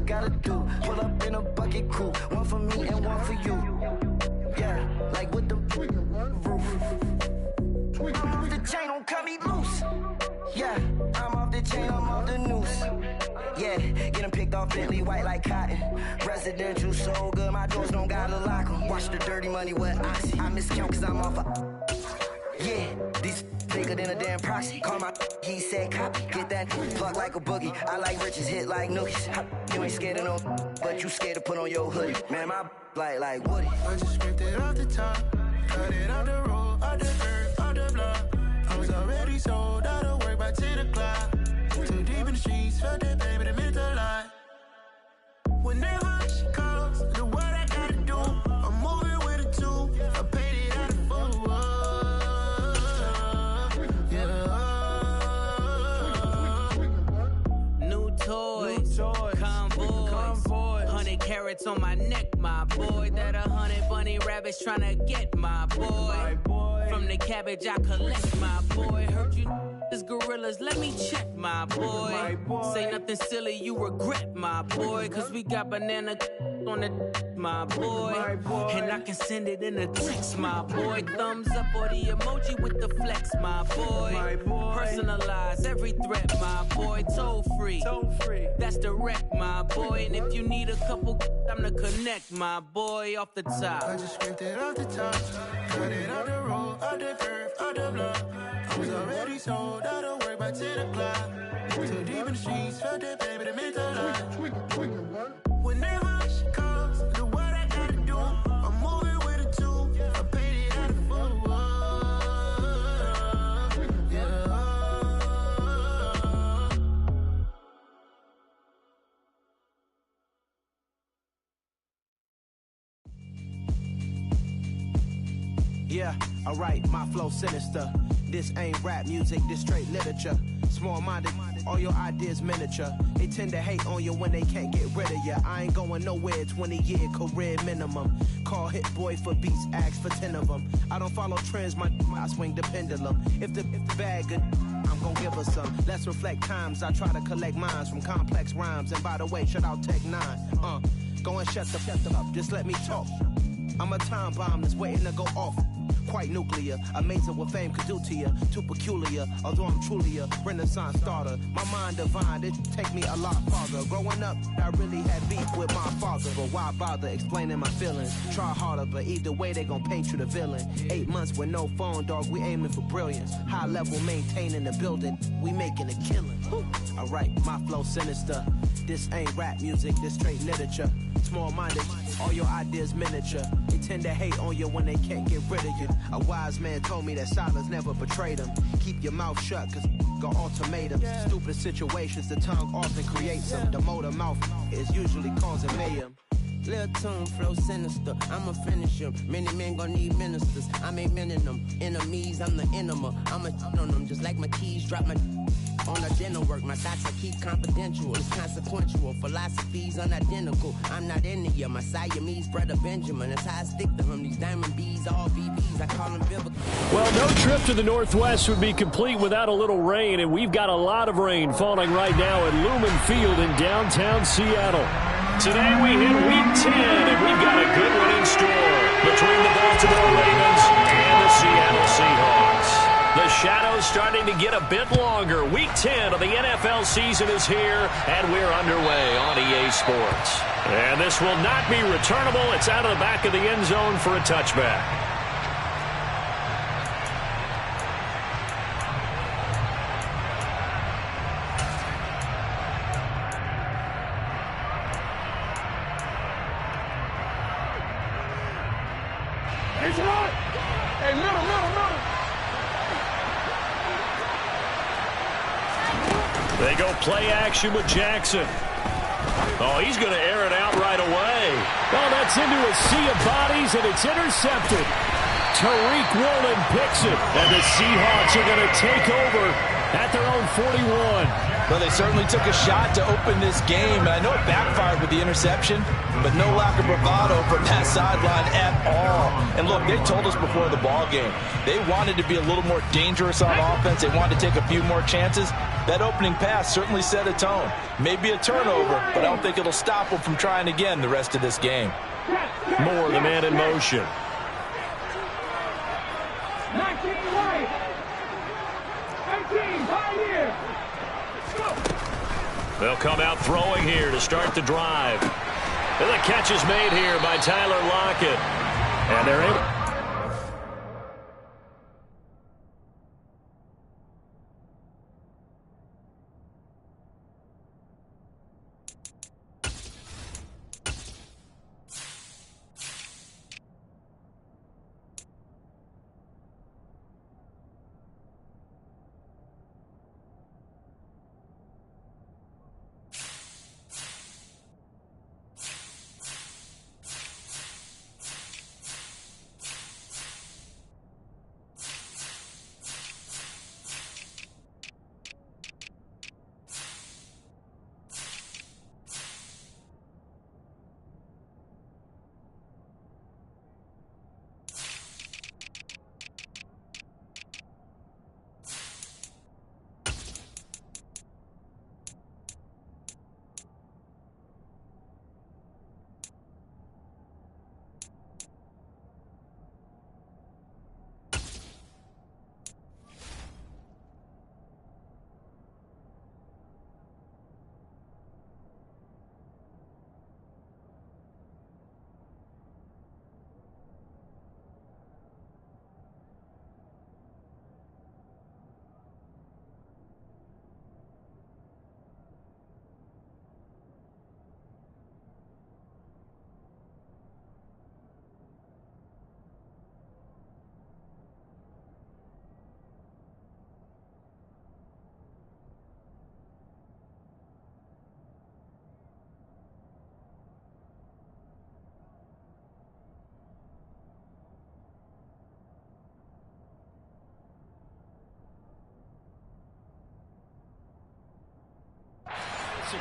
gotta do. Pull up in a bucket crew, one for me and one for you. Yeah, like with the roof. I'm off the chain, don't cut me loose. Yeah, I'm off the chain, I'm off the noose. Yeah, get them picked off Bentley, white like cotton. Residential so good, my doors don't gotta lock them. Watch the dirty money with Oxy. I miscount cause I'm off a... Yeah, these bigger than a damn proxy. Call my he said copy. Get that plug like a boogie. I like riches, hit like nookies. You ain't scared of no, but you scared to put on your hoodie. Man, my like Woody. I just scraped it off the top. Cut it off the road, off the curb, off the block. I was already sold out of work by 10 o'clock. Too deep in the streets, felt that baby, that meant a lot. Whenever she calls, the what I gotta do, I'm moving with a two. I paid it out of full. Yeah. New toys, convoys, 100 carats on my neck, my boy. That 100 bunny rabbits tryna get my boy. From the cabbage I collect, my boy. Heard you is gorillas, let me check, my boy. Say nothing silly, you regret, my boy. Cause we got banana on the my boy. And I can send it in a text, my boy. Thumbs up or the emoji with the flex, my boy. Personalize every threat, my boy. Toll free, that's direct, my boy. And if you need a couple, I'm the connect, my boy. Off the top, I just scraped it off the top. Cut it off the road, off the curve, off the block. I was already sold out of work by 10 o'clock. Too deep in the streets, felt that baby, that meant a lot. Whenever she calls, the what I gotta do, I'm moving with a two. I paid it out of full. Yeah, alright, my flow sinister. This ain't rap music, this straight literature. Small-minded, all your ideas miniature. They tend to hate on you when they can't get rid of you. I ain't going nowhere, 20-year career minimum. Call Hit Boy for beats, ask for 10 of them. I don't follow trends, I swing the pendulum. If the bag good, I'm gon' give her some. Let's reflect times, I try to collect minds from complex rhymes. And by the way, shout out Tech 9. Go and shut the up, just let me talk. I'm a time bomb that's waiting to go off. Quite nuclear, amazing what fame could do to you. Too peculiar, although I'm truly a renaissance starter. My mind divine, it take me a lot farther. Growing up, I really had beef with my father. But why bother explaining my feelings? Try harder, but either way they gon' paint you the villain. 8 months with no phone, dog, we aiming for brilliance. High level maintaining the building, we making a killing. Alright, my flow sinister. This ain't rap music, this straight literature. Small-minded, all your ideas miniature. They tend to hate on you when they can't get rid of you. A wise man told me that silence never betrayed him. Keep your mouth shut, cause got ultimatums. Stupid situations, the tongue often creates them. The motor mouth is usually causing mayhem. Lil' tune, flow sinister, I'ma finish him. Many men gon' need ministers, I'm a men in them. Enemies, I'm the enema. I'ma on them, just like my keys, drop my on the dinner work. My thoughts I keep confidential, it's consequential. Philosophies unidentical, I'm not in ya. My Siamese brother Benjamin, that's how I stick to him. These diamond bees, all BBs, I call them biblical. Well, no trip to the Northwest would be complete without a little rain, and we've got a lot of rain falling right now at Lumen Field in downtown Seattle. Today we hit Week 10, and we've got a good one in store between the Baltimore Ravens and the Seattle Seahawks. The shadow's starting to get a bit longer. Week 10 of the NFL season is here, and we're underway on EA Sports. And this will not be returnable. It's out of the back of the end zone for a touchback. It's right. Hey, middle. They go play action with Jackson. Oh, he's going to air it out right away. Well, that's into a sea of bodies, and it's intercepted. Tariq Woolen picks it, and the Seahawks are going to take over at their own 41. Well, they certainly took a shot to open this game, and I know it backfired with the interception, but no lack of bravado from that sideline at all. And look, they told us before the ball game, they wanted to be a little more dangerous on offense. They wanted to take a few more chances. That opening pass certainly set a tone. Maybe a turnover, but I don't think it'll stop them from trying again the rest of this game. Moore, the man in motion. 19 right. 18, pioneer. They'll come out throwing here to start the drive. And the catch is made here by Tyler Lockett. And they're able.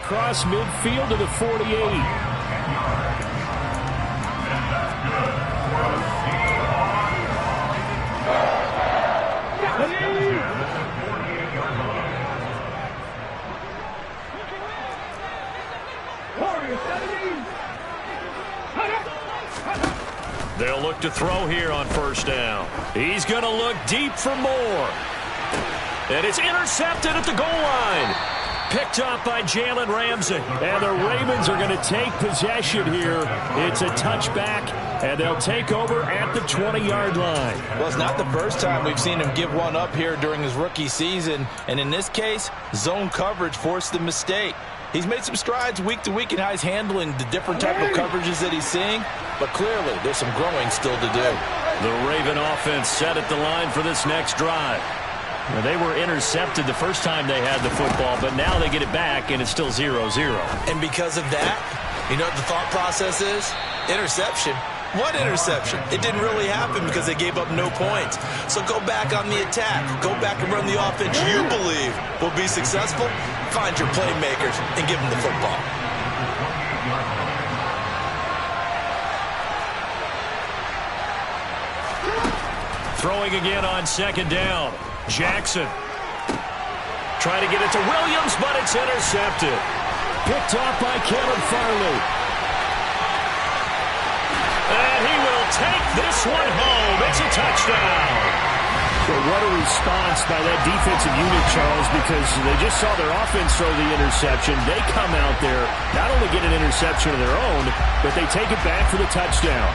Across midfield to the 48. They'll look to throw here on first down. He's going to look deep for Moore. And it's intercepted at the goal line. Picked up by Jalen Ramsey. And the Ravens are going to take possession here. It's a touchback, and they'll take over at the 20-yard line. Well, it's not the first time we've seen him give one up here during his rookie season. And in this case, zone coverage forced the mistake. He's made some strides week to week in how he's handling the different type of coverages that he's seeing. But clearly, there's some growing still to do. The Raven offense set at the line for this next drive. Well, they were intercepted the first time they had the football, but now they get it back, and it's still 0-0. And because of that, you know what the thought process is? Interception. What interception? It didn't really happen because they gave up no points. So go back on the attack. Go back and run the offense you believe will be successful. Find your playmakers and give them the football. Throwing again on second down. Jackson. Trying to get it to Williams, but it's intercepted. Picked off by Caleb Farley. And he will take this one home. It's a touchdown. Well, what a response by that defensive unit, Charles, because they just saw their offense throw the interception. They come out there, not only get an interception of their own, but they take it back for the touchdown.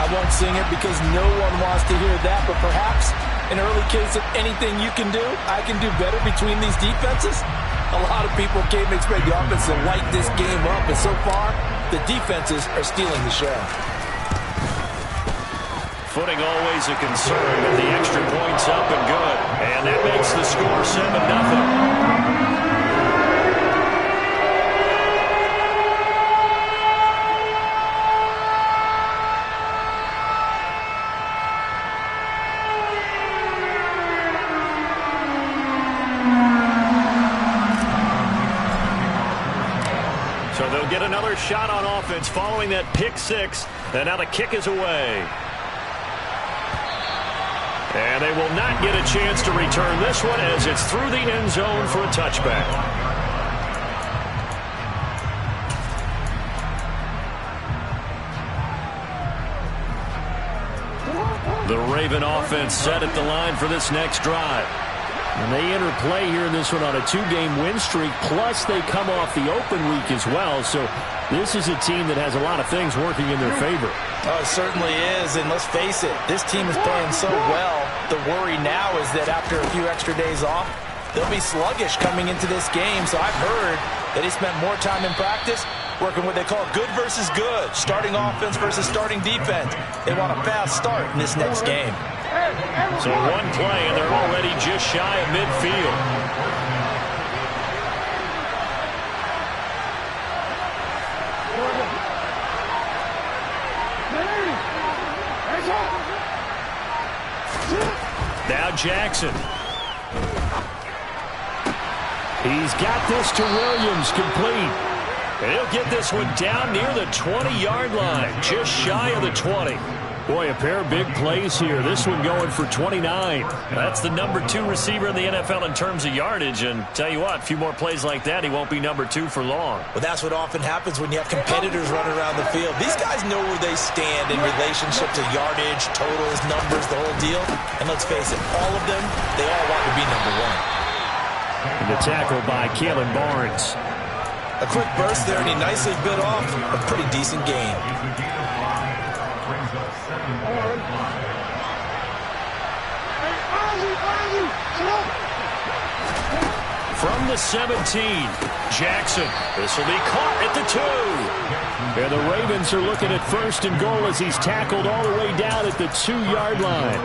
I won't sing it because no one wants to hear that, but perhaps an early case of anything you can do, I can do better between these defenses. A lot of people came to expect the offense to light this game up, and so far, the defenses are stealing the show. Footing always a concern, but the extra point's up and good. And that makes the score 7-0. another shot on offense following that pick six. And now the kick is away. And they will not get a chance to return this one as it's through the end zone for a touchback. The Raven offense set at the line for this next drive. And they enter play here in this one on a 2-game win streak, plus they come off the open week as well. So this is a team that has a lot of things working in their favor. Oh, it certainly is, and let's face it, this team is playing so well. The worry now is that after a few extra days off, they'll be sluggish coming into this game. So I've heard that they spent more time in practice working what they call good versus good, starting offense versus starting defense. They want a fast start in this next game. So one play, and they're already just shy of midfield. Now Jackson. He's got this to Williams, complete. And he'll get this one down near the 20-yard line, just shy of the 20. Boy, a pair of big plays here. This one going for 29. That's the number 2 receiver in the NFL in terms of yardage. And tell you what, a few more plays like that, he won't be number 2 for long. Well, that's what often happens when you have competitors running around the field. These guys know where they stand in relationship to yardage, totals, numbers, the whole deal. And let's face it, all of them, they all want to be number 1. And the tackle by Kalen Barnes. A quick burst there, and he nicely bit off a pretty decent gain. From the 17, Jackson. This will be caught at the 2. And the Ravens are looking at 1st and goal as he's tackled all the way down at the 2-yard line.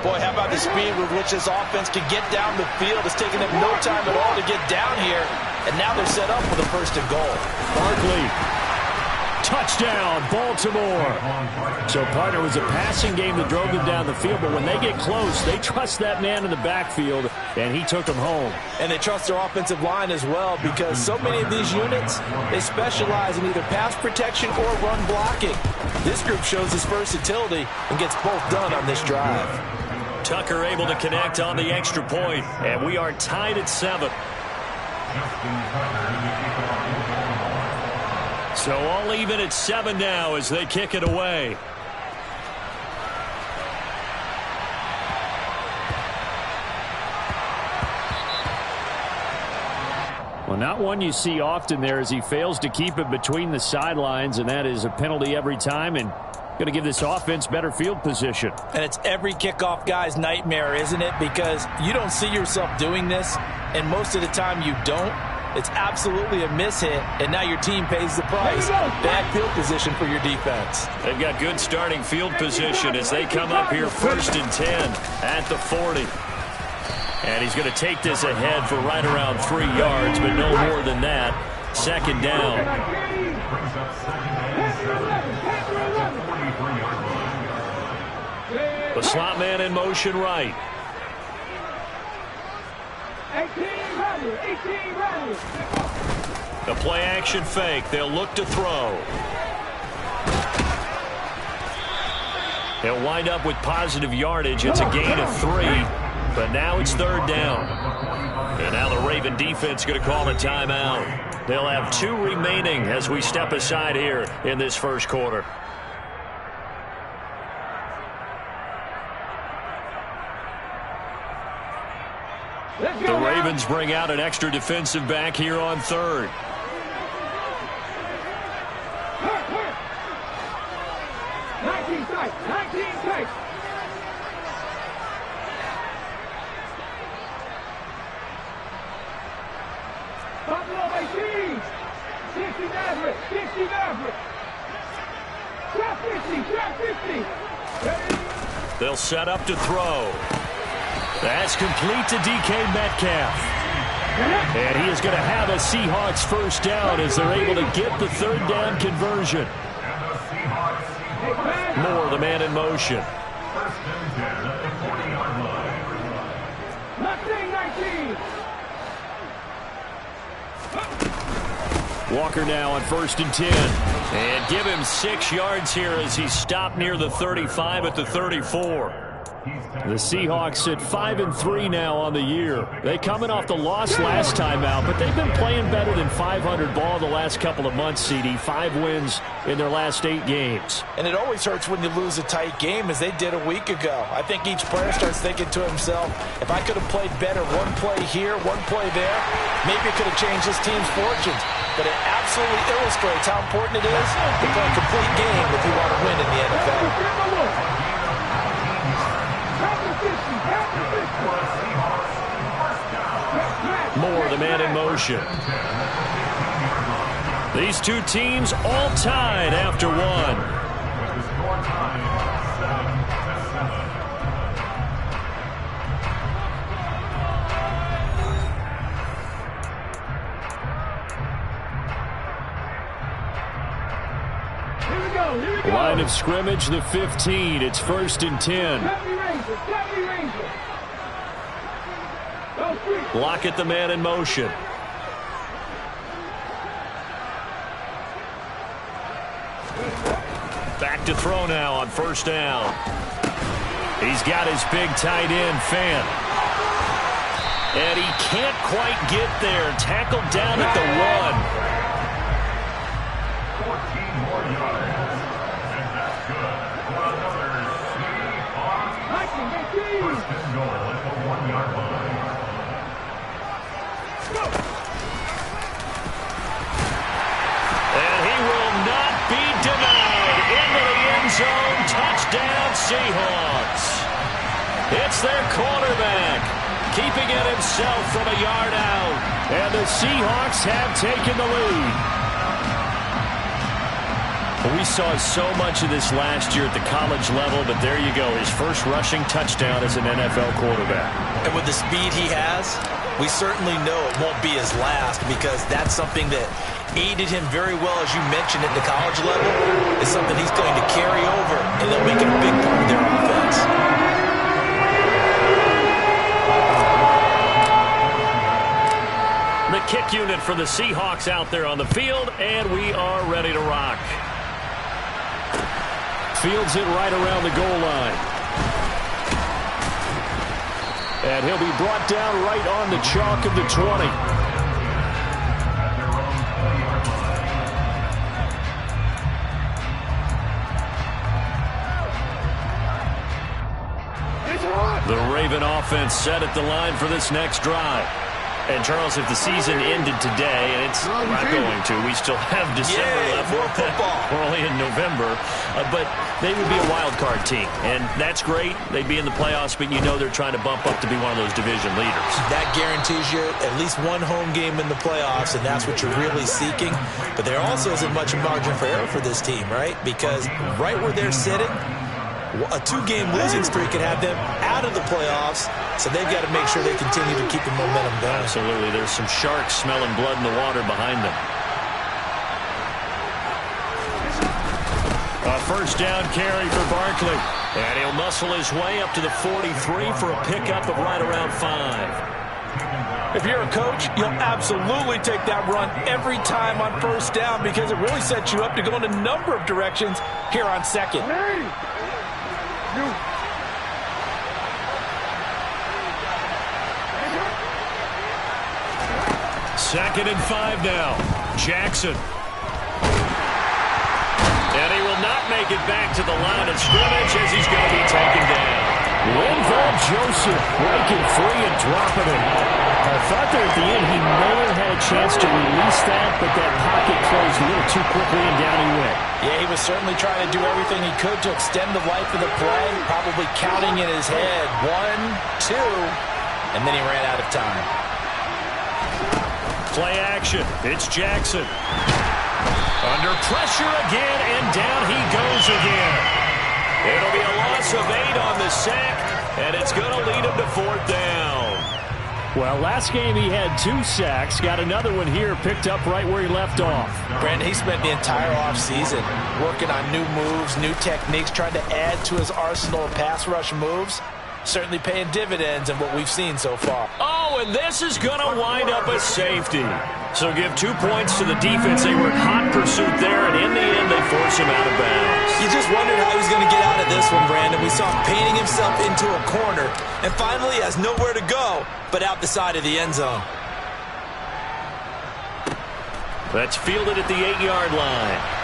Boy, how about the speed with which this offense can get down the field? It's taken them no time at all to get down here. And now they're set up with a 1st and goal. Barkley. Touchdown, Baltimore. So, partner, it was a passing game that drove them down the field, but when they get close, they trust that man in the backfield, and he took them home. And they trust their offensive line as well, because so many of these units, they specialize in either pass protection or run blocking. This group shows its versatility and gets both done on this drive. Tucker able to connect on the extra point, and we are tied at 7. So all even at 7 now as they kick it away. Well, not one you see often there as he fails to keep it between the sidelines, and that is a penalty every time, and going to give this offense better field position. And it's every kickoff guy's nightmare, isn't it? Because you don't see yourself doing this, and most of the time you don't. It's absolutely a mishit, and now your team pays the price. Bad field position for your defense. They've got good starting field position as they come up here 1st and 10 at the 40. And he's going to take this ahead for right around 3 yards, but no more than that. 2nd down. The slot man in motion right. 18 ready. The play action fake. They'll look to throw. He'll wind up with positive yardage. It's a gain of 3, but now it's 3rd down. And now the Raven defense going to call a timeout. They'll have 2 remaining as we step aside here in this 1st quarter. The Ravens bring out an extra defensive back here on 3rd. They'll set up to throw. That's complete to DK Metcalf. And he is going to have a Seahawks 1st down as they're able to get the 3rd down conversion. Moore, the man in motion. Walker now on 1st and 10. And give him 6 yards here as he stopped near the 35 at the 34. The Seahawks at 5-3 now on the year. They coming off the loss last time out, but they've been playing better than 500 ball the last couple of months, CD. 5 wins in their last 8 games. And it always hurts when you lose a tight game, as they did a week ago. I think each player starts thinking to himself, if I could have played better one play here, one play there, maybe it could have changed this team's fortunes. But it absolutely illustrates how important it is to play a complete game if you want to win in the NFL. Moore, the man in motion. These two teams all tied after one. Line of scrimmage, the 15. It's 1st and 10. Lockett, the man in motion. Back to throw now on 1st down. He's got his big tight end, Fant. And he can't quite get there. Tackled down at the 1. 14 more yards. And that's good. For another Seahawks. 1st and goal at the 1-yard line. And he will not be denied. Into the end zone. Touchdown, Seahawks. It's their quarterback, keeping it himself from a yard out. And the Seahawks have taken the lead. We saw so much of this last year at the college level, but there you go. His first rushing touchdown as an NFL quarterback. And with the speed he has, we certainly know it won't be his last, because that's something that aided him very well, as you mentioned, at the college level. It's something he's going to carry over, and they'll make it a big part of their offense. The kick unit for the Seahawks out there on the field, and we are ready to rock. Fields it right around the goal line. And he'll be brought down right on the chalk of the 20. The Raven offense set at the line for this next drive. And, Charles, if the season ended today, and it's not going to, we still have December left. More football. We're only in November. But they would be a wild card team. And that's great. They'd be in the playoffs, but you know they're trying to bump up to be one of those division leaders. That guarantees you at least one home game in the playoffs, and that's what you're really seeking. But there also isn't much margin for error for this team, right? Because right where they're sitting, a 2-game losing streak could have them out of the playoffs, so they've got to make sure they continue to keep the momentum going. Absolutely. There's some sharks smelling blood in the water behind them. A 1st down carry for Barkley. And he'll muscle his way up to the 43 for a pickup of right around 5. If you're a coach, you'll absolutely take that run every time on 1st down, because it really sets you up to go in a number of directions here on 2nd. 2nd and 5 now. Jackson. And he will not make it back to the line of scrimmage as he's going to be taken down. Linval Joseph breaking free and dropping it. I thought there at the end he may have had a chance to release that, but that pocket closed a little too quickly and down he went. Yeah, he was certainly trying to do everything he could to extend the life of the play, probably counting in his head 1, 2, and then he ran out of time. Play action. It's Jackson. Under pressure again, and down he goes again. It'll be a loss of 8 on the sack, and it's going to lead him to 4th down. Well, last game he had 2 sacks. Got another one here, picked up right where he left off. Brandon, he spent the entire offseason working on new moves, new techniques, trying to add to his arsenal of pass rush moves. certainly paying dividends in what we've seen so far. Oh, and this is going to wind up a safety. So give 2 points to the defense. They were in hot pursuit there, and in the end, they force him out of bounds. You just wondered how he was going to get out of this one, Brandon. We saw him painting himself into a corner, and finally has nowhere to go but out the side of the end zone. That's fielded at the 8-yard line.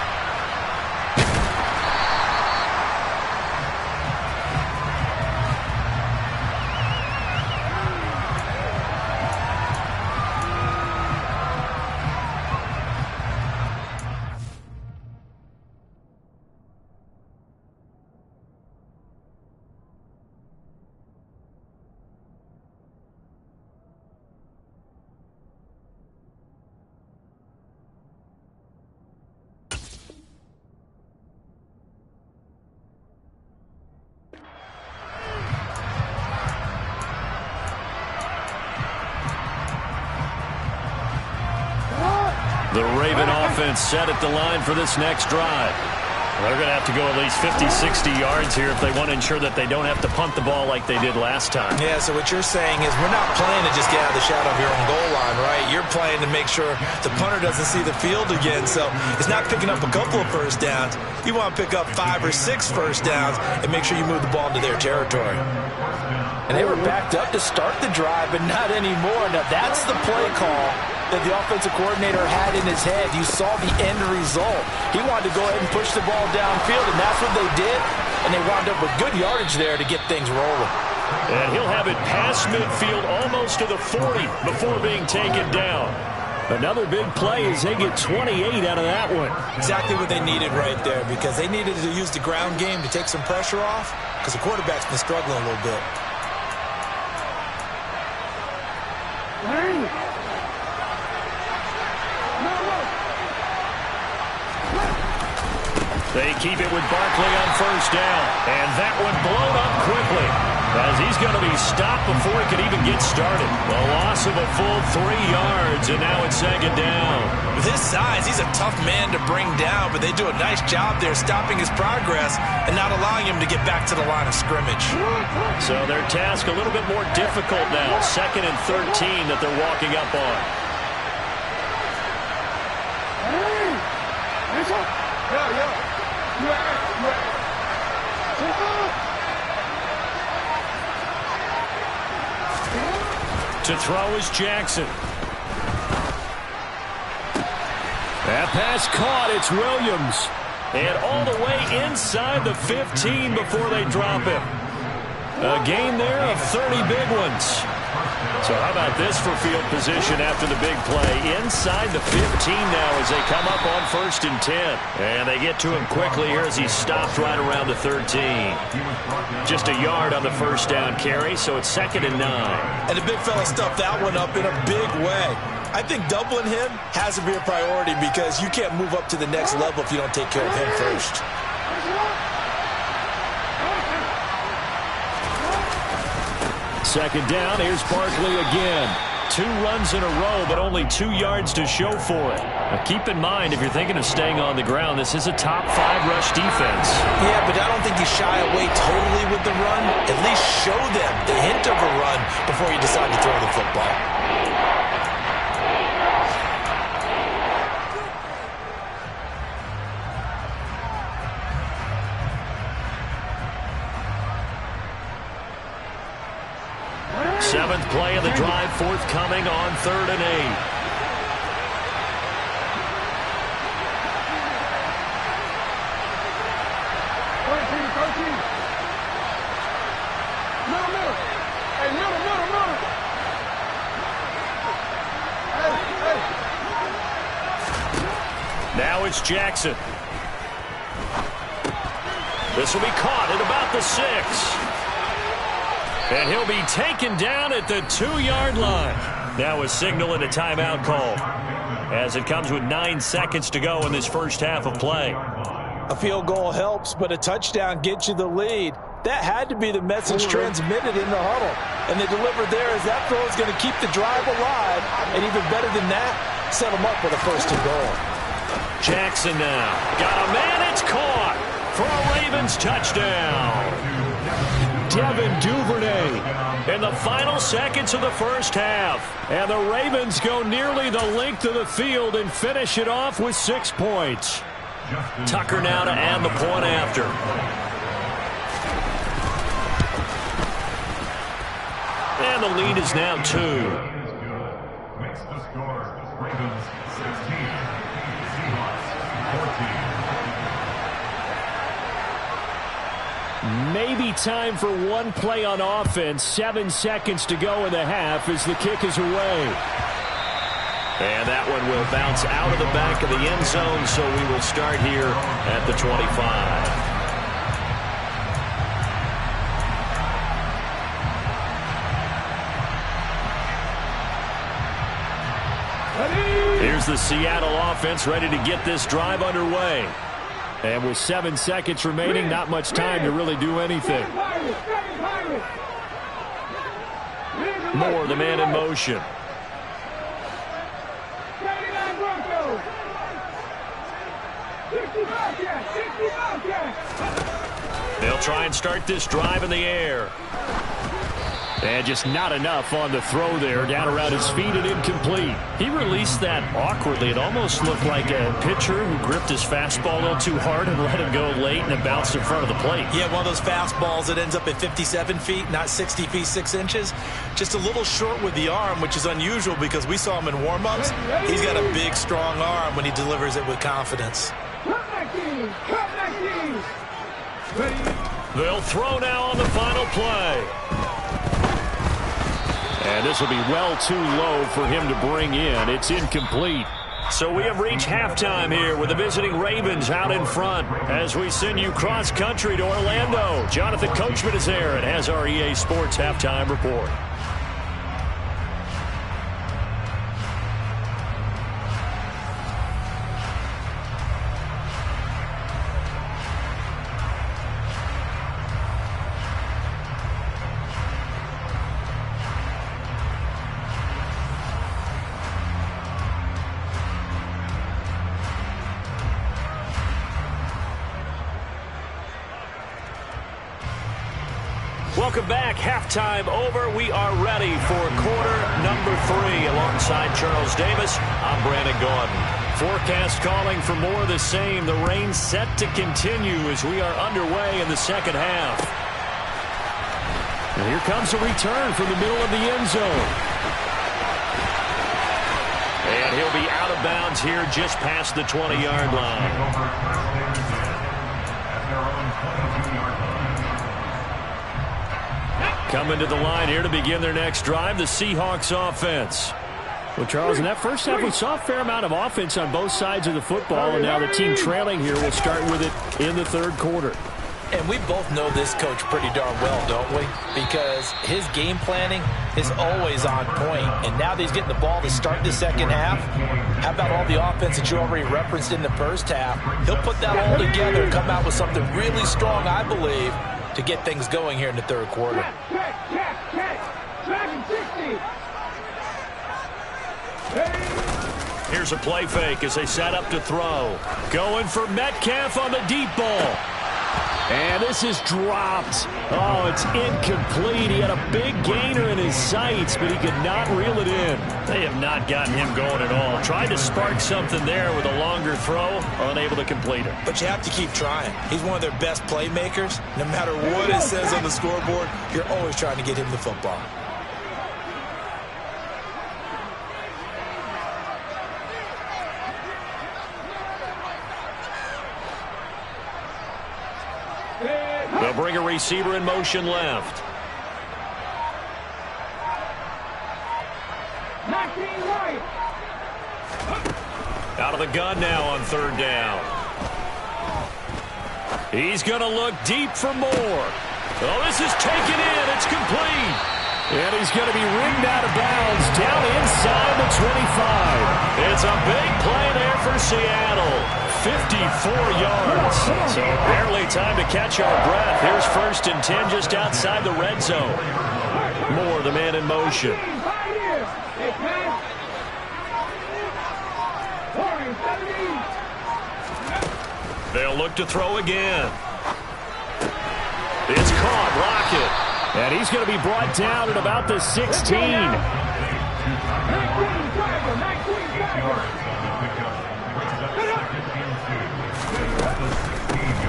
The Raven offense set at the line for this next drive. They're going to have to go at least 50, 60 yards here if they want to ensure that they don't have to punt the ball like they did last time. Yeah, so what you're saying is we're not playing to just get out of the shadow of your own goal line, right? You're playing to make sure the punter doesn't see the field again. So it's not picking up a couple of first downs. You want to pick up 5 or 6 first downs and make sure you move the ball into their territory. And they were backed up to start the drive, but not anymore. Now that's the play call that the offensive coordinator had in his head. You saw the end result. He wanted to go ahead and push the ball downfield, and that's what they did. And they wound up with good yardage there to get things rolling. And he'll have it past midfield almost to the 40 before being taken down. Another big play as they get 28 out of that one. Exactly what they needed right there, because they needed to use the ground game to take some pressure off, because the quarterback's been struggling a little bit. They keep it with Barkley on first down. And that one blown up quickly as he's going to be stopped before he could even get started. The loss of a full 3 yards, and now it's second down. With his size, he's a tough man to bring down, but they do a nice job there stopping his progress and not allowing him to get back to the line of scrimmage. So their task a little bit more difficult now. 2nd and 13 that they're walking up on. To throw is Jackson. That pass caught. It's Williams. And all the way inside the 15 before they drop him. A gain there of 30 big ones. So how about this for field position after the big play? Inside the 15 now as they come up on 1st and 10. And they get to him quickly here as he stopped right around the 13. Just a yard on the first down carry, so it's 2nd and 9. And the big fella stuffed that one up in a big way. I think doubling him has to be a priority because you can't move up to the next level if you don't take care of him first. Second down, here's Barkley again. 2 runs in a row, but only 2 yards to show for it. Now keep in mind, if you're thinking of staying on the ground, this is a top 5 rush defense. Yeah, but I don't think you shy away totally with the run. At least show them the hint of a run before you decide to throw the football. Seventh play of the drive, forthcoming on 3rd and 8. Now it's Jackson. This will be caught at about the 6. And he'll be taken down at the 2-yard line. Now a signal and a timeout call as it comes with 9 seconds to go in this first half of play. A field goal helps, but a touchdown gets you the lead. That had to be the message transmitted in the huddle. And they delivered there as that throw is going to keep the drive alive. And even better than that, set them up with a 1st and goal. Jackson now. Got a man, it's caught for a Ravens touchdown. Devin Duvernay in the final seconds of the first half. And the Ravens go nearly the length of the field and finish it off with 6 points. Tucker now to add the point after. And the lead is now 2. Makes the score Ravens 16, Seahawks 14. Maybe time for one play on offense. 7 seconds to go in the half as the kick is away. And that one will bounce out of the back of the end zone, so we will start here at the 25. Here's the Seattle offense ready to get this drive underway. And with 7 seconds remaining, not much time to really do anything. Moore, the man in motion. They'll try and start this drive in the air. And just not enough on the throw there. Down around his feet and incomplete. He released that awkwardly. It almost looked like a pitcher who gripped his fastball a little too hard and let him go late, and it bounced in front of the plate. Yeah, one of those fastballs that ends up at 57 feet, not 60 feet, 6 inches. Just a little short with the arm, which is unusual because we saw him in warm-ups. He's got a big, strong arm when he delivers it with confidence. They'll throw now on the final play. And this will be well too low for him to bring in. It's incomplete. So we have reached halftime here with the visiting Ravens out in front as we send you cross-country to Orlando. Jonathan Coachman is there and has our EA Sports halftime report. Welcome back. Halftime over. We are ready for quarter number 3. Alongside Charles Davis, I'm Brandon Gordon. Forecast calling for more of the same. The rain set to continue as we are underway in the second half. And here comes a return from the middle of the end zone. And he'll be out of bounds here just past the 20-yard line. Coming to the line here to begin their next drive, the Seahawks offense. Well, Charles, in that first half, we saw a fair amount of offense on both sides of the football, and now the team trailing here will start with it in the third quarter. And we both know this coach pretty darn well, don't we? Because his game planning is always on point. And now that he's getting the ball to start the second half, how about all the offense that you already referenced in the first half? He'll put that all together and come out with something really strong, I believe, to get things going here in the third quarter. Here's a play fake as they set up to throw. Going for Metcalf on the deep ball. And this is dropped. Oh, it's incomplete. He had a big gainer in his sights, but he could not reel it in. They have not gotten him going at all. Tried to spark something there with a longer throw, unable to complete it. But you have to keep trying. He's one of their best playmakers. No matter what it says on the scoreboard, you're always trying to get him the football. They'll bring a receiver in motion left. Out of the gun now on third down. He's going to look deep for Moore. Oh, this is taken in. It's complete. And he's going to be ringed out of bounds down inside the 25. It's a big play there for Seattle. 54 yards. So barely time to catch our breath. Here's 1st and 10 just outside the red zone. Moore, the man in motion. They'll look to throw again. It's caught. Rocket. And he's going to be brought down at about the 16.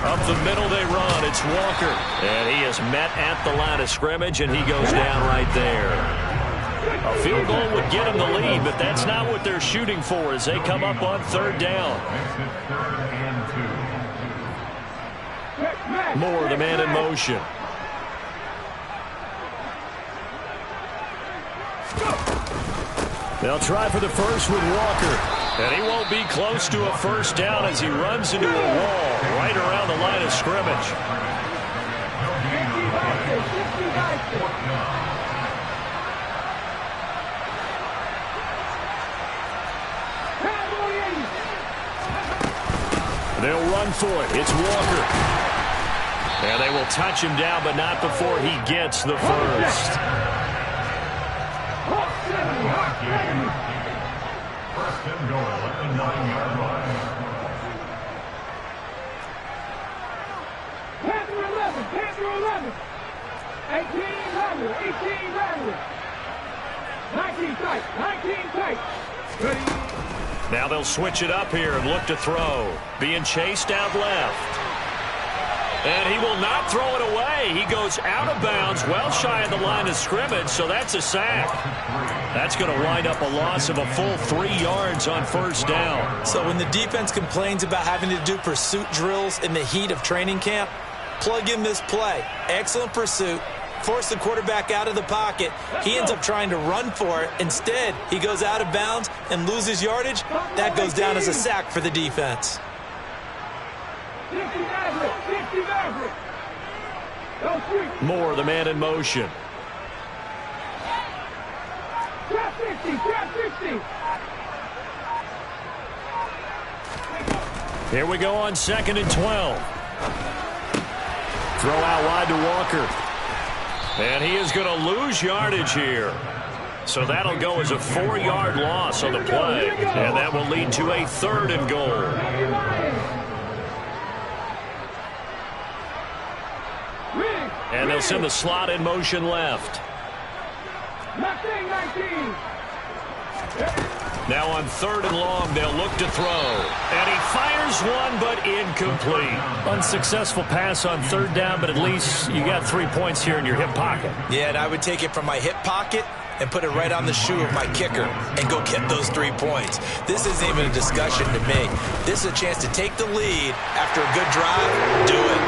Up the middle they run. It's Walker. And he is met at the line of scrimmage, and he goes down right there. A field goal would get him the lead, but that's not what they're shooting for as they come up on third down. Moore, the man in motion. They'll try for the first with Walker. And he won't be close to a first down as he runs into a wall right around the line of scrimmage. They'll run for it. It's Walker. And they will touch him down, but not before he gets the first. First and goal at the 9-yard line. Panther 11, Panther 11. 18 level, 18 level. 19 tight, 19 tight. Ready. Now they'll switch it up here and look to throw. Being chased out left. And he will not throw it away. He goes out of bounds, well shy of the line of scrimmage, so that's a sack. That's going to wind up a loss of a full 3 yards on first down. So when the defense complains about having to do pursuit drills in the heat of training camp, plug in this play. Excellent pursuit. Force the quarterback out of the pocket. He ends up trying to run for it. Instead, he goes out of bounds and loses yardage. That goes down as a sack for the defense. Moore, the man in motion. Here we go on 2nd and 12. Throw out wide to Walker. And he is going to lose yardage here. So that'll go as a 4-yard loss on the play. And that will lead to a 3rd and goal. And they'll send the slot in motion left. Now on 3rd and long, they'll look to throw. And he fires one, but incomplete. Unsuccessful pass on 3rd down, but at least you got 3 points here in your hip pocket. Yeah, and I would take it from my hip pocket and put it right on the shoe of my kicker and go get those 3 points. This isn't even a discussion to me. This is a chance to take the lead after a good drive. Do it.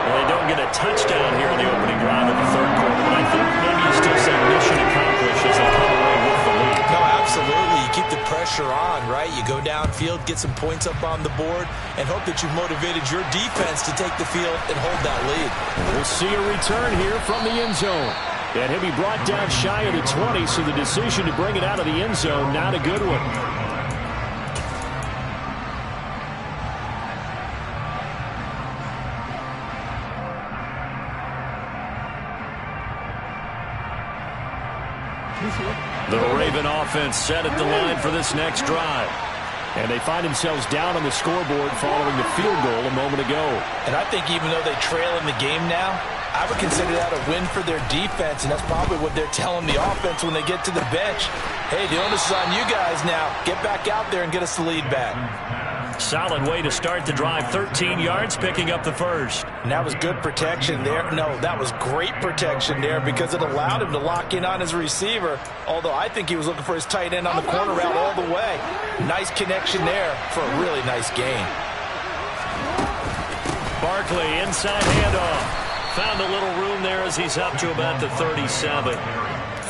Well, they don't get a touchdown here in the opening drive of the 3rd quarter, but I think maybe you still say mission accomplished as they come away with the lead. No, absolutely. You keep the pressure on, right? You go downfield, get some points up on the board, and hope that you've motivated your defense to take the field and hold that lead. We'll see a return here from the end zone. And he'll be brought down shy of the 20, so the decision to bring it out of the end zone, not a good one. The Raven offense set at the line for this next drive. And they find themselves down on the scoreboard following the field goal a moment ago. And I think even though they trail in the game now, I would consider that a win for their defense, and that's probably what they're telling the offense when they get to the bench. Hey, the onus is on you guys now. Get back out there and get us the lead back. Solid way to start the drive. 13 yards, picking up the first. And that was good protection there. No, that was great protection there because it allowed him to lock in on his receiver, although I think he was looking for his tight end on the corner route all the way. Nice connection there for a really nice gain. Barkley, inside handoff. Found a little room there as he's up to about the 37.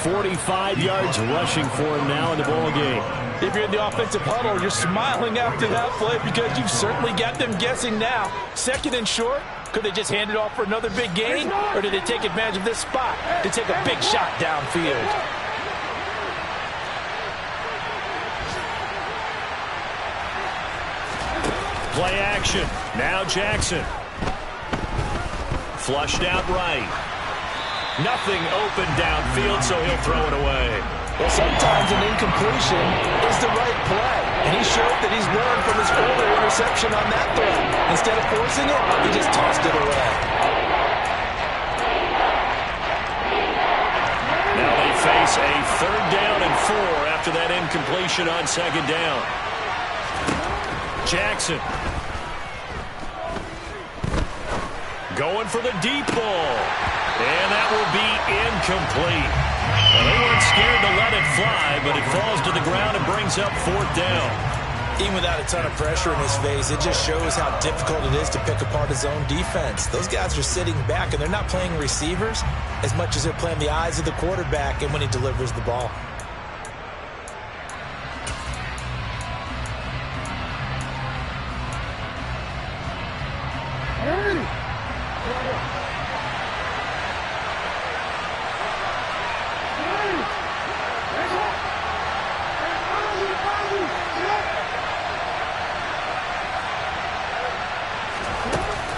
45 yards rushing for him now in the ball game. If you're in the offensive huddle, you're smiling after that play because you've certainly got them guessing now. 2nd and short, could they just hand it off for another big gain? Or did they take advantage of this spot to take a big shot downfield? Play action. Now Jackson. Flushed out right. Nothing open downfield, so he'll throw it away. Well, sometimes an incompletion is the right play. And he showed that he's learned from his earlier interception on that throw. Instead of forcing it, he just tossed it away. face a 3rd down and 4 after that incompletion on 2nd down. Jackson. Going for the deep ball. And that will be incomplete. Well, they weren't scared to let it fly, but it falls to the ground and brings up 4th down. Even without a ton of pressure in his face, it just shows how difficult it is to pick apart his own defense. Those guys are sitting back, and they're not playing receivers as much as they're playing the eyes of the quarterback and when he delivers the ball.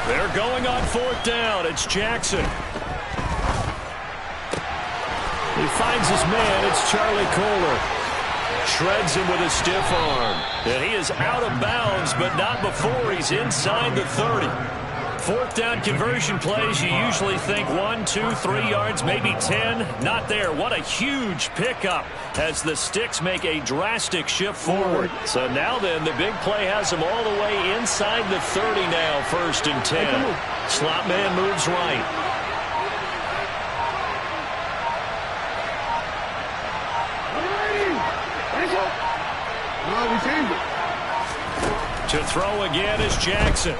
They're going on 4th down. It's Jackson. He finds his man. It's Charlie Kohler. Shreds him with a stiff arm. And he is out of bounds, but not before he's inside the 30. 4th down conversion plays, you usually think 1, 2, 3 yards, maybe 10. Not there. What a huge pickup as the Sticks make a drastic shift forward. So now then, the big play has them all the way inside the 30 now, 1st and 10. Slot man moves right. To throw again is Jackson.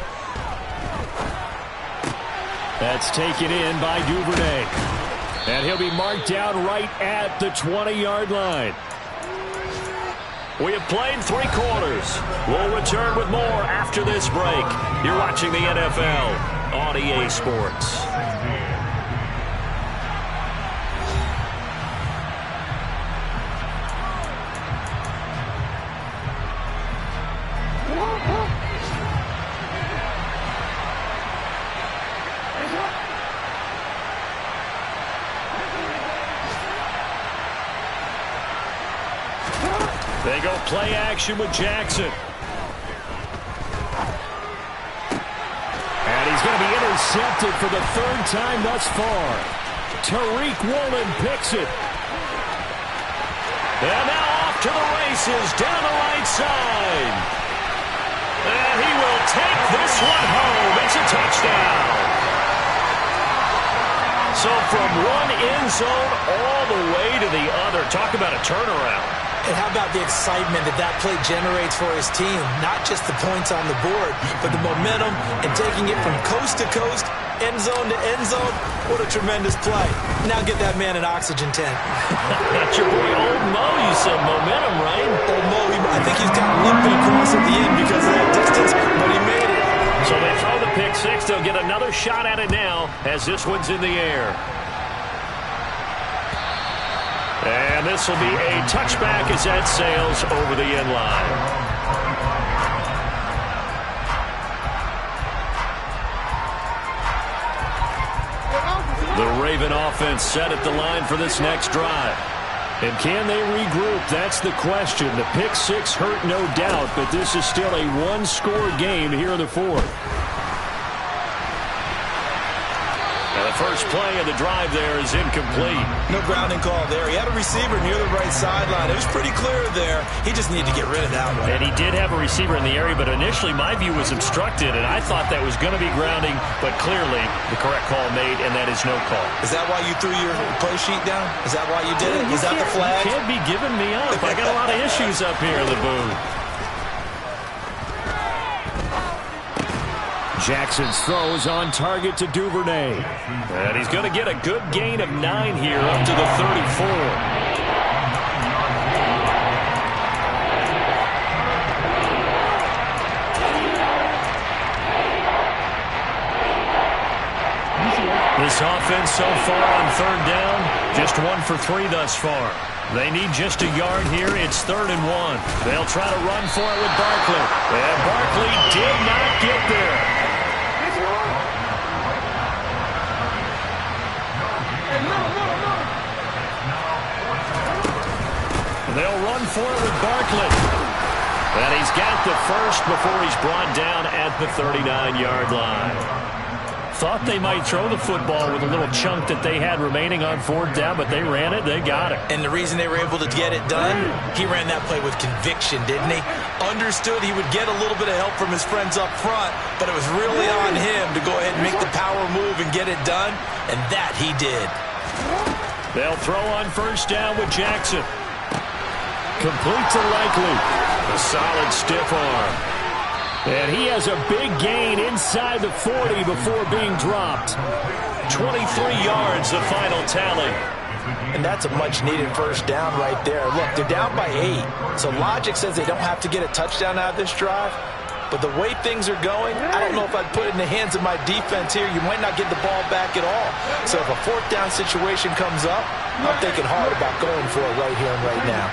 That's taken in by Duvernay. And he'll be marked down right at the 20-yard line. We have played 3 quarters. We'll return with more after this break. You're watching the NFL on EA Sports. They go play action with Jackson. And he's going to be intercepted for the 3rd time thus far. Tariq Woolen picks it. And now off to the races down the right side. And he will take this one home. It's a touchdown. So from one end zone all the way to the other. Talk about a turnaround. And how about the excitement that play generates for his team? Not just the points on the board, but the momentum and taking it from coast to coast, end zone to end zone. What a tremendous play. Now get that man an oxygen tent. That's your boy Old Mo. You said momentum, right? Old Mo, I think he's got limping across at the end because of that distance, but he made it. So they throw the pick 6. They'll get another shot at it now as this one's in the air. And this will be a touchback as that sails over the end line. The Raven offense set at the line for this next drive. And can they regroup? That's the question. The pick 6 hurt, no doubt, but this is still a one-score game here in the 4th. The first play of the drive there is incomplete. No grounding call there. He had a receiver near the right sideline. It was pretty clear there. He just needed to get rid of that one. And he did have a receiver in the area, but initially my view was obstructed, and I thought that was going to be grounding, but clearly the correct call made, and that is no call. Is that why you threw your play sheet down? Is that why you did it? Was that the flag? You can't be giving me up. I got a lot of issues up here in the booth. Jackson's throw is on target to Duvernay. And he's going to get a good gain of 9 here up to the 34. This offense so far on 3rd down, just 1 for 3 thus far. They need just a yard here. It's 3rd and 1. They'll try to run for it with Barkley. And Barkley did not get there. They'll run for it with Barkley. And he's got the first before he's brought down at the 39-yard line. Thought they might throw the football with a little chunk that they had remaining on 4th down, but they ran it, they got it. And the reason they were able to get it done, he ran that play with conviction, didn't he? Understood he would get a little bit of help from his friends up front, but it was really on him to go ahead and make the power move and get it done, and that he did. They'll throw on 1st down with Jackson. Complete to Likely. A solid stiff arm. And he has a big gain inside the 40 before being dropped. 23 yards, the final tally. And that's a much-needed 1st down right there. Look, they're down by 8. So logic says they don't have to get a touchdown out of this drive. But the way things are going, I don't know if I'd put it in the hands of my defense here. You might not get the ball back at all. So if a 4th down situation comes up, I'm thinking hard about going for it right here and right now.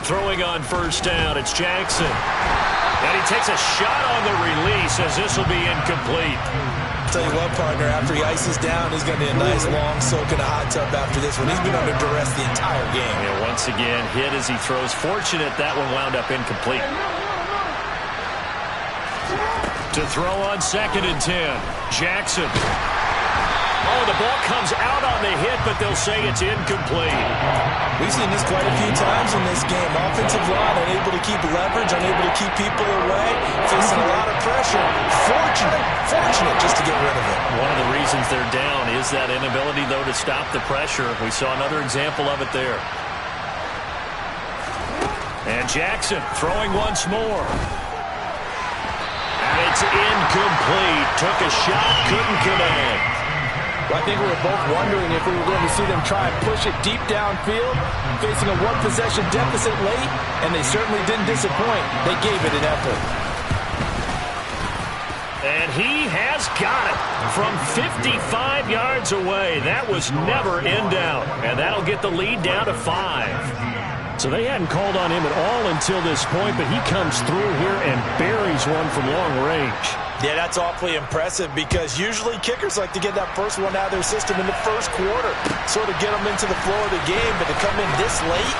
Throwing on 1st down, it's Jackson. And he takes a shot on the release as this will be incomplete. Tell you what, partner, after he ices down, he's going to be a nice long soak in a hot tub after this one. He's been under duress the entire game. Yeah, once again, hit as he throws. Fortunate that one wound up incomplete. To throw on 2nd and 10, Jackson. Oh, the ball comes out on the hit, but they'll say it's incomplete. We've seen this quite a few times in this game. Offensive line unable to keep leverage, unable to keep people away, facing a lot of pressure. Fortunate just to get rid of it. One of the reasons they're down is that inability, though, to stop the pressure. We saw another example of it there. And Jackson throwing once more. And it's incomplete. Took a shot, couldn't connect. Well, I think we were both wondering if we were going to see them try and push it deep downfield, facing a 1-possession deficit late, and they certainly didn't disappoint. They gave it an effort. And he has got it from 55 yards away. That was never in doubt, and that'll get the lead down to 5. So they hadn't called on him at all until this point, but he comes through here and buries one from long range. Yeah, that's awfully impressive because usually kickers like to get that first one out of their system in the 1st quarter, sort of get them into the flow of the game, but to come in this late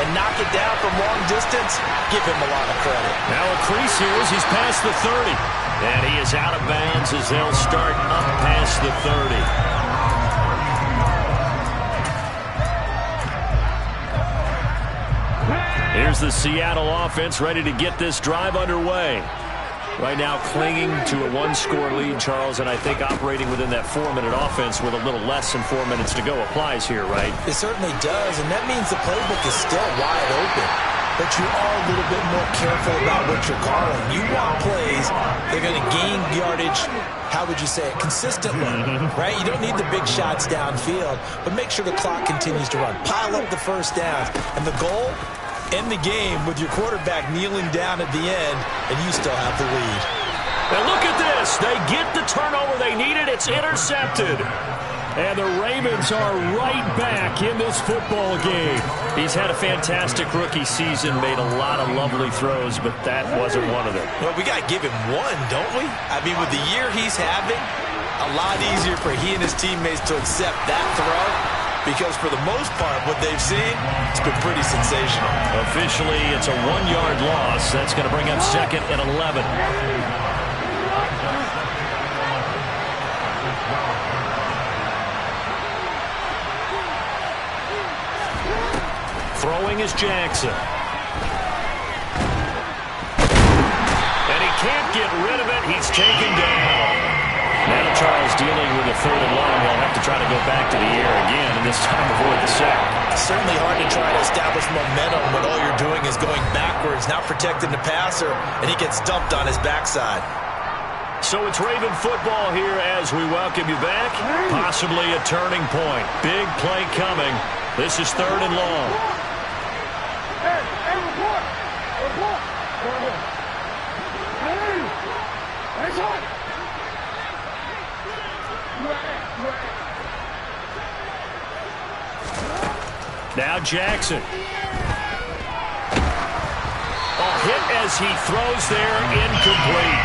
and knock it down from long distance, give him a lot of credit. Now a crease here as he's past the 30. And he is out of bounds as they'll start up past the 30. Here's the Seattle offense ready to get this drive underway. Right now clinging to a 1-score lead, Charles, and I think operating within that 4-minute offense with a little less than 4 minutes to go applies here, right? It certainly does, and that means the playbook is still wide open. But you are a little bit more careful about what you're calling. You want plays that are going to gain yardage, how would you say it, consistently, right? You don't need the big shots downfield, but make sure the clock continues to run. Pile up the 1st downs, and the goal, end the game with your quarterback kneeling down at the end, and you still have the lead. And look at this. They get the turnover they needed. It's intercepted. And the Ravens are right back in this football game. He's had a fantastic rookie season, made a lot of lovely throws, but that wasn't one of them. Well, we got to give him one, don't we? I mean, with the year he's having, a lot easier for he and his teammates to accept that throw. Because for the most part, what they've seen, it's been pretty sensational. Officially, it's a 1-yard loss. That's going to bring up 2nd and 11. Throwing is Jackson. And he can't get rid of it. He's taken down. Now Charles dealing with a 3rd and long. He'll have to try to go back to the air again, and this time avoid the sack. Certainly hard to try to establish momentum when all you're doing is going backwards, not protecting the passer, and he gets dumped on his backside. So it's Raven football here as we welcome you back. Possibly a turning point. Big play coming. This is 3rd and long. Now Jackson. Hit as he throws there, incomplete.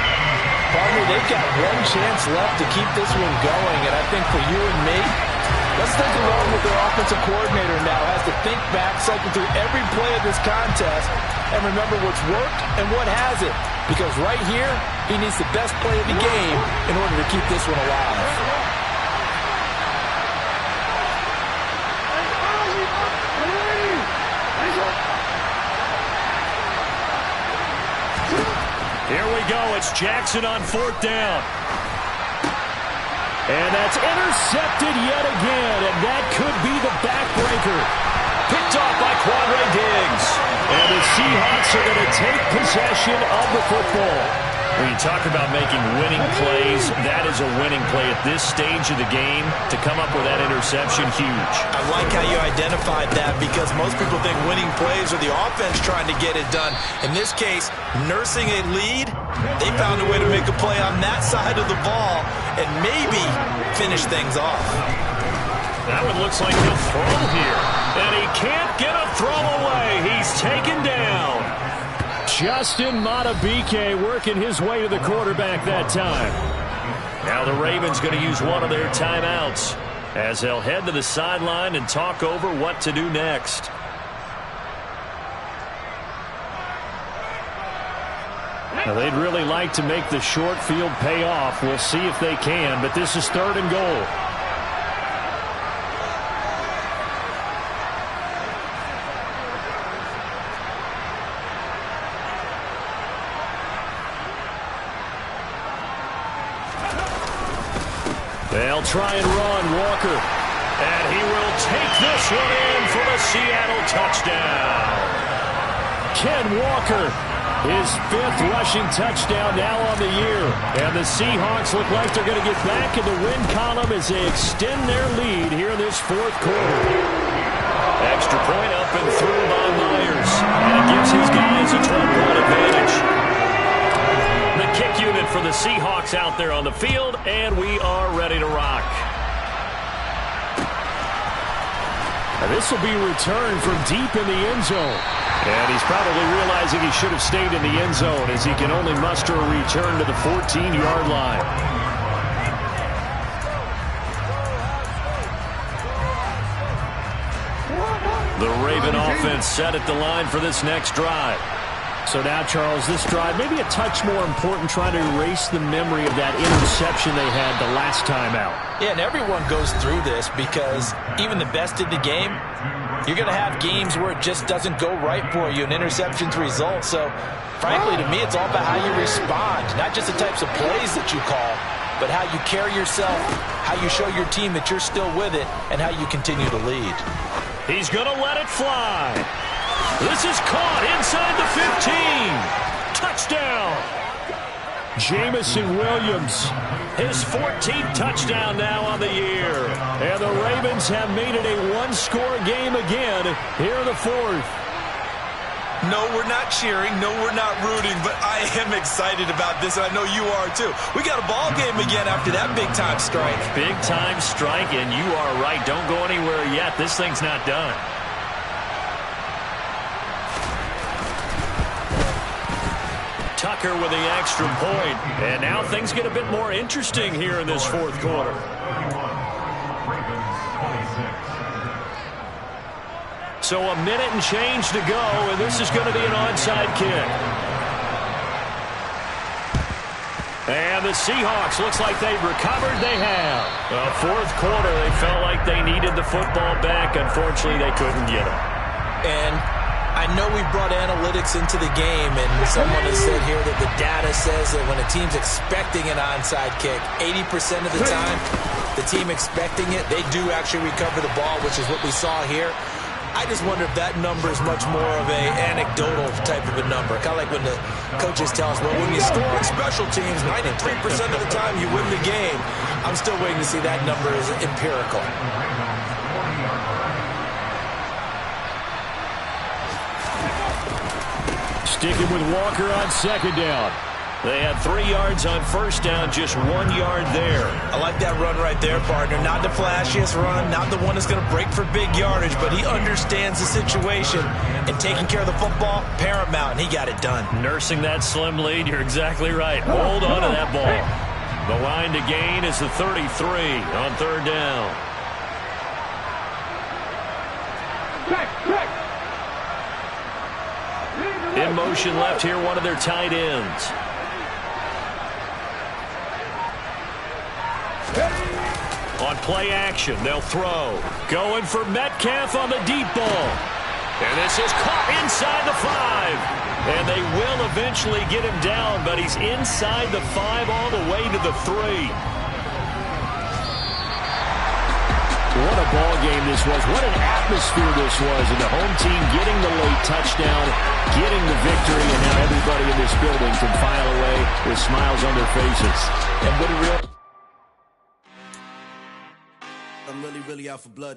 Partner, they've got one chance left to keep this one going, and I think for you and me, let's think along with their offensive coordinator now. Has to think back, cycle through every play of this contest, and remember what's worked and what hasn't. Because right here, he needs the best play of the game in order to keep this one alive. Here we go. It's Jackson on 4th down. And that's intercepted yet again, and that could be the backbreaker. Picked off by Quandre Diggs. And the Seahawks are going to take possession of the football. When you talk about making winning plays, that is a winning play at this stage of the game. To come up with that interception, huge. I like how you identified that because most people think winning plays are the offense trying to get it done. In this case, nursing a lead, they found a way to make a play on that side of the ball and maybe finish things off. That one looks like he'll throw here. And he can't get a throw away. He's taken down. Justin Madubuike working his way to the quarterback that time. Now the Ravens going to use one of their timeouts as they'll head to the sideline and talk over what to do next. Now they'd really like to make the short field pay off. We'll see if they can, but this is 3rd and goal. They'll try and run Walker. And he will take this one in for a Seattle touchdown. Ken Walker, his 5th rushing touchdown now on the year. And the Seahawks look like they're going to get back in the win column as they extend their lead here in this 4th quarter. Extra point up and through by Myers. And it gives his guys a 12-point advantage. The kick unit for the Seahawks out there on the field, and we are ready to rock. Now this will be returned from deep in the end zone. And he's probably realizing he should have stayed in the end zone as he can only muster a return to the 14-yard line. The Raven offense set at the line for this next drive. So now, Charles, this drive maybe a touch more important, trying to erase the memory of that interception they had the last time out. Yeah, and everyone goes through this because even the best in the game, you're going to have games where it just doesn't go right for you, and interceptions result. So, frankly, to me, it's all about how you respond, not just the types of plays that you call, but how you carry yourself, how you show your team that you're still with it, and how you continue to lead. He's going to let it fly. This is caught inside the 15. Touchdown. Jamison Williams, his 14th touchdown now on the year. And the Ravens have made it a one-score game again here in the 4th. No, we're not cheering. No, we're not rooting. But I am excited about this, and I know you are too. We got a ball game again after that big-time strike. Big-time strike, and you are right. Don't go anywhere yet. This thing's not done. Tucker with the extra point. And now things get a bit more interesting here in this 4th quarter. So a minute and change to go, and this is going to be an onside kick. And the Seahawks, looks like they've recovered. They have. 4th quarter, they felt like they needed the football back. Unfortunately, they couldn't get it. And I know we brought analytics into the game, and someone has said here that the data says that when a team's expecting an onside kick, 80% of the time, the team expecting it, they do actually recover the ball, which is what we saw here. I just wonder if that number is much more of a anecdotal type of a number. Kind of like when the coaches tell us, well, when you score on special teams, 93% of the time you win the game. I'm still waiting to see that number is empirical. Sticking with Walker on 2nd down. They had 3 yards on 1st down, just 1 yard there. I like that run right there, partner. Not the flashiest run, not the one that's going to break for big yardage, but he understands the situation, and taking care of the football, paramount, and he got it done. Nursing that slim lead, you're exactly right. Hold on to that ball. The line to gain is the 33 on 3rd down. In motion left here, one of their tight ends. On play action, they'll throw. Going for Metcalf on the deep ball. And this is caught inside the 5. And they will eventually get him down, but he's inside the 5 all the way to the 3. What a ball game this was. What an atmosphere this was. And the home team getting the late touchdown, getting the victory, and now everybody in this building can file away with smiles on their faces. And what a real... I'm really out for blood.